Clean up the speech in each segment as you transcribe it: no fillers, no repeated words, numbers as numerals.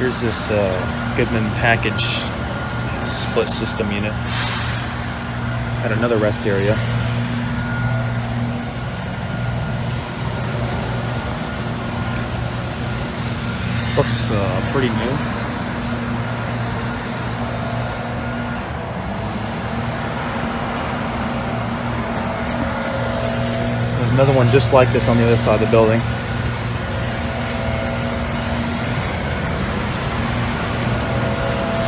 Here's this Goodman package split system unit at another rest area. Looks pretty new. There's another one just like this on the other side of the building.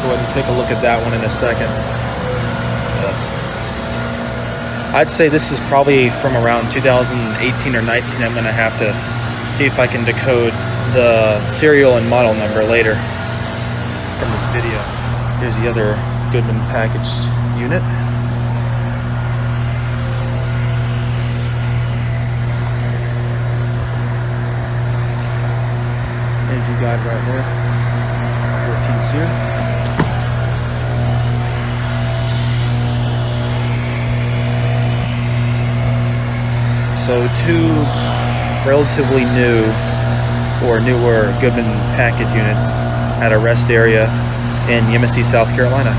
Go ahead and take a look at that one in a second. I'd say this is probably from around 2018 or 19. I'm going to have to see if I can decode the serial and model number later from this video. Here's the other Goodman packaged unit. Energy guide right there. 14 SEER. So two relatively new or newer Goodman package units at a rest area in Yemassee, South Carolina.